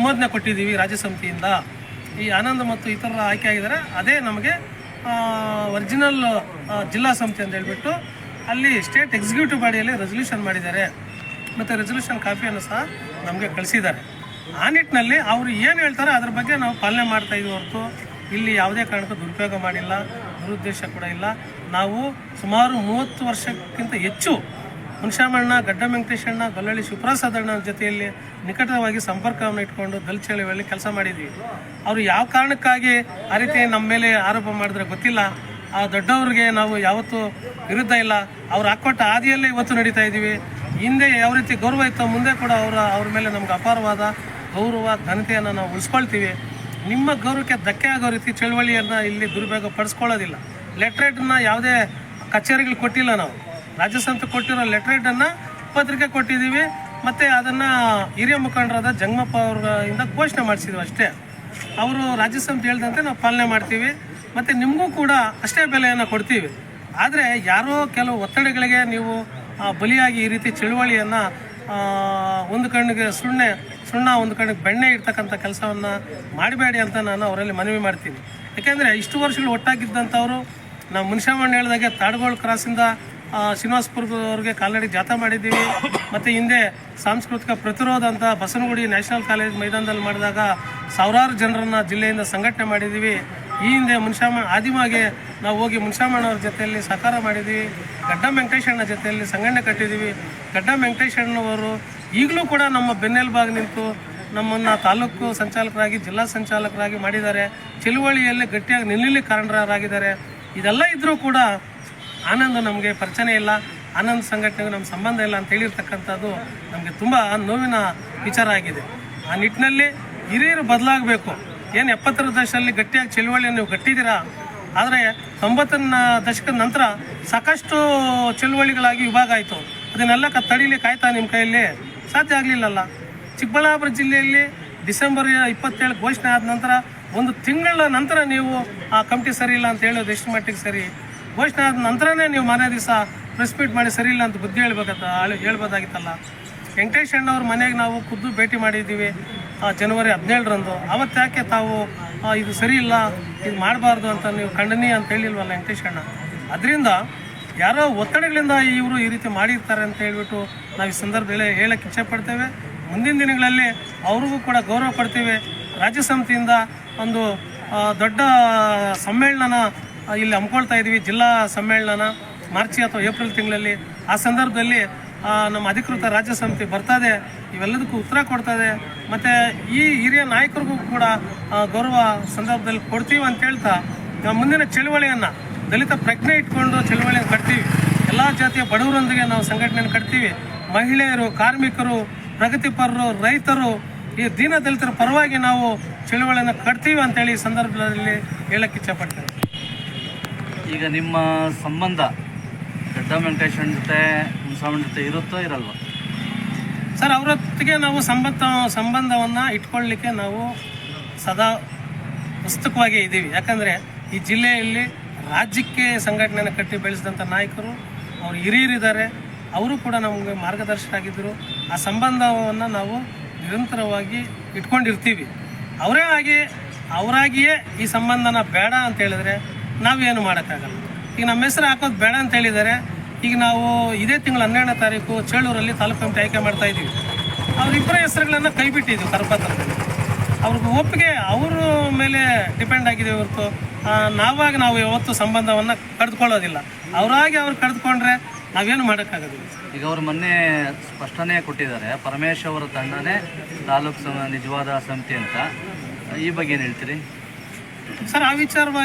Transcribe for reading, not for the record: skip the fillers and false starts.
ಅನುಮೋದನೆ ಕೊಟ್ಟಿದ್ದೀವಿ ರಾಜ್ಯ ಸಮಿತಿಯಿಂದ. ಈ ಆನಂದ್ ಮತ್ತು ಇತರ ಆಯ್ಕೆ ಆಗಿದ್ದಾರೆ. ಅದೇ ನಮಗೆ ಒರಿಜಿನಲ್ ಜಿಲ್ಲಾ ಸಮಿತಿ ಅಂತ ಹೇಳ್ಬಿಟ್ಟು ಅಲ್ಲಿ ಸ್ಟೇಟ್ ಎಕ್ಸಿಕ್ಯೂಟಿವ್ ಬಾಡಿಯಲ್ಲಿ ರೆಸಲ್ಯೂಷನ್ ಮಾಡಿದ್ದಾರೆ ಮತ್ತು ರೆಸಲ್ಯೂಷನ್ ಕಾಪಿಯನ್ನು ಸಹ ನಮಗೆ ಕಳಿಸಿದ್ದಾರೆ. ಆ ನಿಟ್ಟಿನಲ್ಲಿ ಅವರು ಏನು ಹೇಳ್ತಾರೆ ಅದ್ರ ಬಗ್ಗೆ ನಾವು ಪಾಲನೆ ಮಾಡ್ತಾ ಇದ್ದೀವಿ ಹೊರತು ಇಲ್ಲಿ ಯಾವುದೇ ಕಾರಣಕ್ಕೂ ದುರುಪಯೋಗ ಮಾಡಿಲ್ಲ, ದುರುದ್ದೇಶ ಕೂಡ ಇಲ್ಲ. ನಾವು ಸುಮಾರು 30 ವರ್ಷಕ್ಕಿಂತ ಹೆಚ್ಚು ಹುಣಸಮ್ಮಣ್ಣ, ಗಡ್ಡ ವೆಂಕಟೇಶಣ್ಣ, ಗೊಲ್ಲಳ್ಳಿ ಶಿವಪ್ರಸಾದ್ ಅಣ್ಣ ಜೊತೆಯಲ್ಲಿ ನಿಕಟವಾಗಿ ಸಂಪರ್ಕವನ್ನು ಇಟ್ಕೊಂಡು ದಲಿತ ಚಳವಳಿಯಲ್ಲಿ ಕೆಲಸ ಮಾಡಿದ್ವಿ. ಅವರು ಯಾವ ಕಾರಣಕ್ಕಾಗಿ ಆ ರೀತಿ ನಮ್ಮ ಮೇಲೆ ಆರೋಪ ಮಾಡಿದ್ರೆ ಗೊತ್ತಿಲ್ಲ. ಆ ದೊಡ್ಡವ್ರಿಗೆ ನಾವು ಯಾವತ್ತೂ ವಿರುದ್ಧ ಇಲ್ಲ. ಅವ್ರು ಹಾಕ್ಕೊಟ್ಟ ಹಾದಿಯಲ್ಲೇ ಇವತ್ತು ನಡೀತಾ ಇದ್ದೀವಿ. ಹಿಂದೆ ಯಾವ ರೀತಿ ಗೌರವ ಇತ್ತು ಮುಂದೆ ಕೂಡ ಅವ್ರ ಮೇಲೆ ನಮ್ಗೆ ಅಪಾರವಾದ ಗೌರವ ಘನತೆಯನ್ನು ನಾವು ಉಳಿಸ್ಕೊಳ್ತೀವಿ. ನಿಮ್ಮ ಗೌರವಕ್ಕೆ ಧಕ್ಕೆ ಆಗೋ ರೀತಿ ಚಳವಳಿಯನ್ನು ಇಲ್ಲಿ ದುರುಪಯೋಗ ಪಡಿಸ್ಕೊಳ್ಳೋದಿಲ್ಲ. ಲೆಟ್ರೇಟನ್ನು ಯಾವುದೇ ಕಚೇರಿಗಳು ಕೊಟ್ಟಿಲ್ಲ. ನಾವು ರಾಜ್ಯ ಸಮಿತಿ ಕೊಟ್ಟಿರೋ ಲೆಟ್ರೇಟನ್ನು ಪತ್ರಿಕೆ ಕೊಟ್ಟಿದ್ದೀವಿ ಮತ್ತು ಅದನ್ನು ಹಿರಿಯ ಮುಖಂಡರಾದ ಜಂಗಮಪ್ಪ ಅವರಿಂದ ಘೋಷಣೆ ಮಾಡಿಸಿದ್ವಿ ಅಷ್ಟೇ. ಅವರು ರಾಜ್ಯ ಸಮಿತಿ ಹೇಳಿದಂತೆ ನಾವು ಪಾಲನೆ ಮಾಡ್ತೀವಿ ಮತ್ತು ನಿಮಗೂ ಕೂಡ ಅಷ್ಟೇ ಬೆಲೆಯನ್ನು ಕೊಡ್ತೀವಿ. ಆದರೆ ಯಾರೋ ಕೆಲವು ಒತ್ತಡಗಳಿಗೆ ನೀವು ಬಲಿಯಾಗಿ ಈ ರೀತಿ ಚಳುವಳಿಯನ್ನು ಒಂದು ಕಣ್ಣಿಗೆ ಸುಣ್ಣ ಒಂದು ಕಣ್ಣಿಗೆ ಬೆಣ್ಣೆ ಇಡ್ತಕ್ಕಂಥ ಕೆಲಸವನ್ನು ಮಾಡಬೇಡಿ ಅಂತ ನಾನು ಅವರಲ್ಲಿ ಮನವಿ ಮಾಡ್ತೀನಿ. ಯಾಕೆಂದರೆ ಇಷ್ಟು ವರ್ಷಗಳು ಒಟ್ಟಾಗಿದ್ದಂಥವರು ನಾವು ಹುಣಸಮ್ಮಣ್ಣ ಹೇಳಿದಾಗೆ ತಾಡ್ಗೋಳ್ ಕ್ರಾಸಿಂದ ಶ್ರೀನಿವಾಸಪುರದವ್ರಿಗೆ ಕಾಲ್ನಡಿ ಜಾಥಾ ಮಾಡಿದ್ದೀವಿ. ಮತ್ತು ಹಿಂದೆ ಸಾಂಸ್ಕೃತಿಕ ಪ್ರತಿರೋಧ ಅಂತ ಬಸವನಗುಡಿ ನ್ಯಾಷನಲ್ ಕಾಲೇಜ್ ಮೈದಾನದಲ್ಲಿ ಮಾಡಿದಾಗ ಸಾವಿರಾರು ಜನರನ್ನು ಜಿಲ್ಲೆಯಿಂದ ಸಂಘಟನೆ ಮಾಡಿದ್ದೀವಿ. ಈ ಹಿಂದೆ ಆದಿಮಾಗೆ ನಾವು ಹೋಗಿ ಮುನ್ಷಮ್ಮಣ್ಣವ್ರ ಜೊತೆಯಲ್ಲಿ ಸಹಕಾರ ಮಾಡಿದ್ದೀವಿ. ಗಡ್ಡ ವೆಂಕಟೇಶಣ್ಣ ಜೊತೆಯಲ್ಲಿ ಸಂಘಟನೆ ಕಟ್ಟಿದ್ದೀವಿ. ಗಡ್ಡ ವೆಂಕಟೇಶಣ್ಣವರು ಈಗಲೂ ಕೂಡ ನಮ್ಮ ಬೆನ್ನೆಲುಬಾಗಿ ನಿಂತು ನಮ್ಮನ್ನು ತಾಲೂಕು ಸಂಚಾಲಕರಾಗಿ ಜಿಲ್ಲಾ ಸಂಚಾಲಕರಾಗಿ ಮಾಡಿದ್ದಾರೆ. ಚಳುವಳಿಯಲ್ಲಿ ಗಟ್ಟಿಯಾಗಿ ನಿಲ್ಲಲಿಕ್ಕೆ ಕಾರಣರಾಗಿದ್ದಾರೆ. ಇದೆಲ್ಲ ಇದ್ದರೂ ಕೂಡ ಆನಂದ್ ನಮಗೆ ಪರಿಚಯ ಇಲ್ಲ, ಆನಂದ್ ಸಂಘಟನೆಗೆ ನಮ್ಮ ಸಂಬಂಧ ಇಲ್ಲ ಅಂತ ಹೇಳಿರ್ತಕ್ಕಂಥದ್ದು ನಮಗೆ ತುಂಬ ನೋವಿನ ವಿಚಾರ ಆಗಿದೆ. ಆ ನಿಟ್ಟಿನಲ್ಲಿ ಹಿರಿಯರು ಬದಲಾಗಬೇಕು. ಏನು 70ರ ದಶಕದಲ್ಲಿ ಗಟ್ಟಿಯಾಗಿ ಚಳುವಳಿಯನ್ನು ನೀವು ಗಟ್ಟಿದ್ದೀರಾ, ಆದರೆ 90ರ ದಶಕದ ನಂತರ ಸಾಕಷ್ಟು ಚಳುವಳಿಗಳಾಗಿ ವಿಭಾಗ ಆಯಿತು. ಅದನ್ನೆಲ್ಲ ತಡೀಲಿಕ್ಕೆ ಆಯ್ತಾ ನಿಮ್ಮ ಕೈಯಲ್ಲಿ? ಸಾಧ್ಯ ಆಗಲಿಲ್ಲಲ್ಲ. ಚಿಕ್ಕಬಳ್ಳಾಪುರ ಜಿಲ್ಲೆಯಲ್ಲಿ ಡಿಸೆಂಬರ್ 27 ಘೋಷಣೆ ಆದ ನಂತರ 1 ತಿಂಗಳ ನಂತರ ನೀವು ಆ ಕಮಿಟಿ ಸರಿ ಇಲ್ಲ ಅಂತ ಹೇಳೋದು ಎಷ್ಟು ಮಟ್ಟಿಗೆ ಸರಿ? ಘೋಷಣೆ ಆದ ನಂತರನೇ ನೀವು ಮನೆ ದಿವಸ ಪ್ರೆಸ್ ಮೀಟ್ ಮಾಡಿ ಸರಿ ಇಲ್ಲ ಅಂತ ಬುದ್ಧಿ ಹೇಳ್ಬೋದಾಗಿತ್ತಲ್ಲ. ವೆಂಕಟೇಶ್ ಅಣ್ಣವ್ರ ಮನೆಗೆ ನಾವು ಖುದ್ದು ಭೇಟಿ ಮಾಡಿದ್ದೀವಿ ಜನವರಿ 17ರಂದು. ಅವತ್ತು ಯಾಕೆ ತಾವು ಇದು ಸರಿ ಇಲ್ಲ, ಇದು ಮಾಡಬಾರ್ದು ಅಂತ ನೀವು ಖಂಡನೀಯ ಅಂತ ಹೇಳಿಲ್ವಲ್ಲ ವೆಂಕಟೇಶ್ ಅಣ್ಣ? ಅದರಿಂದ ಯಾರೋ ಒತ್ತಡಗಳಿಂದ ಇವರು ಈ ರೀತಿ ಮಾಡಿರ್ತಾರೆ ಅಂತ ಹೇಳ್ಬಿಟ್ಟು ನಾವು ಈ ಸಂದರ್ಭದಲ್ಲಿ ಹೇಳಕ್ಕೆ ಇಚ್ಛೆ ಪಡ್ತೇವೆ. ಮುಂದಿನ ದಿನಗಳಲ್ಲಿ ಅವ್ರಿಗೂ ಕೂಡ ಗೌರವ ಕೊಡ್ತೀವಿ. ರಾಜ್ಯ ಸಮಿತಿಯಿಂದ ಒಂದು ದೊಡ್ಡ ಸಮ್ಮೇಳನ ಇಲ್ಲಿ ಹಮ್ಮಿಕೊಳ್ತಾ ಇದ್ದೀವಿ, ಜಿಲ್ಲಾ ಸಮ್ಮೇಳನ ಮಾರ್ಚ್ ಅಥವಾ ಏಪ್ರಿಲ್ ತಿಂಗಳಲ್ಲಿ. ಆ ಸಂದರ್ಭದಲ್ಲಿ ನಮ್ಮ ಅಧಿಕೃತ ರಾಜ್ಯ ಸಮಿತಿ ಬರ್ತದೆ, ಇವೆಲ್ಲದಕ್ಕೂ ಉತ್ತರ ಕೊಡ್ತದೆ. ಮತ್ತು ಈ ಹಿರಿಯ ನಾಯಕರಿಗೂ ಕೂಡ ಗೌರವ ಸಂದರ್ಭದಲ್ಲಿ ಕೊಡ್ತೀವಿ ಅಂತ ಹೇಳ್ತಾ ನಾವು ಮುಂದಿನ ಚಳುವಳಿಯನ್ನು ದಲಿತ ಪ್ರಜ್ಞೆ ಇಟ್ಕೊಂಡು ಚಳುವಳಿಯನ್ನು ಕಟ್ತೀವಿ. ಎಲ್ಲ ಜಾತಿಯ ಬಡವರೊಂದಿಗೆ ನಾವು ಸಂಘಟನೆಯನ್ನು ಕಟ್ತೀವಿ. ಮಹಿಳೆಯರು, ಕಾರ್ಮಿಕರು, ಪ್ರಗತಿಪರರು, ರೈತರು, ಈ ದೀನ ದಲಿತರ ಪರವಾಗಿ ನಾವು ಚಳುವಳಿಯನ್ನು ಕಟ್ತೀವಿ ಅಂತೇಳಿ ಈ ಸಂದರ್ಭದಲ್ಲಿ ಹೇಳಕ್ಕೆ ಇಚ್ಛೆಪಡ್ತೇವೆ. ಈಗ ನಿಮ್ಮ ಸಂಬಂಧ ಗಡ್ಡ ವೆಂಕಟೇಶಣ್ಣ ಜೊತೆ ಹುಣಸಮ್ಮಣ್ಣ ಜೊತೆ ಇರುತ್ತೋ ಇರಲ್ವ ಸರ್? ಅವರೊತ್ತಿಗೆ ನಾವು ಸಂಬಂಧವನ್ನು ಇಟ್ಕೊಳ್ಳಲಿಕ್ಕೆ ನಾವು ಸದಾ ಉತ್ಸುಕವಾಗಿ ಇದ್ದೀವಿ. ಯಾಕಂದರೆ ಈ ಜಿಲ್ಲೆಯಲ್ಲಿ ರಾಜ್ಯಕ್ಕೆ ಸಂಘಟನೆಯನ್ನು ಕಟ್ಟಿ ಬೆಳೆಸಿದಂಥ ನಾಯಕರು, ಅವರು ಹಿರಿಯರಿದ್ದಾರೆ, ಅವರು ಕೂಡ ನಮಗೆ ಮಾರ್ಗದರ್ಶಕರಾಗಿದ್ದರು. ಆ ಸಂಬಂಧವನ್ನು ನಾವು ನಿರಂತರವಾಗಿ ಇಟ್ಕೊಂಡಿರ್ತೀವಿ. ಅವರಾಗಿಯೇ ಈ ಸಂಬಂಧನ ಬೇಡ ಅಂತ ಹೇಳಿದ್ರೆ ನಾವೇನು ಮಾಡೋಕ್ಕಾಗಲ್ಲ. ಈಗ ನಮ್ಮ ಹೆಸರು ಹಾಕೋದು ಬೇಡ ಅಂತ ಹೇಳಿದ್ದಾರೆ. ಈಗ ನಾವು ಇದೇ ತಿಂಗಳ 12ನೇ ತಾರೀಕು ಚೇಳೂರಲ್ಲಿ ತಾಲೂಕು ಕಮಿಟಿ ಆಯ್ಕೆ ಮಾಡ್ತಾ ಇದ್ದೀವಿ. ಅವರಿಬ್ಬರ ಹೆಸರುಗಳನ್ನು ಕೈ ಬಿಟ್ಟಿದ್ದೀವಿ ಕರಪತ್ರದಲ್ಲಿ. ಅವ್ರಿಗೆ ಒಪ್ಪಿಗೆ ಅವ್ರ ಮೇಲೆ ಡಿಪೆಂಡ್ ಆಗಿದೆ ಹೊರತು ನಾವು ಯಾವತ್ತೂ ಸಂಬಂಧವನ್ನು ಕಳೆದುಕೊಳ್ಳೋದಿಲ್ಲ. ಅವರಾಗಿ ಅವ್ರು ಕಳೆದುಕೊಂಡ್ರೆ ನಾವೇನು ಮಾಡೋಕ್ಕಾಗೋದಿಲ್ಲ. ಈಗ ಅವರು ಮೊನ್ನೆ ಸ್ಪಷ್ಟನೆ ಕೊಟ್ಟಿದ್ದಾರೆ, ಪರಮೇಶ್ ಅವರ ತಂಡನೇ ತಾಲೂಕು ನಿಜವಾದ ಸಮಿತಿ ಅಂತ. ಈ ಬಗ್ಗೆ ಏನು ಹೇಳ್ತೀರಿ ಸರ್? ಆ ವಿಚಾರವಾಗಿ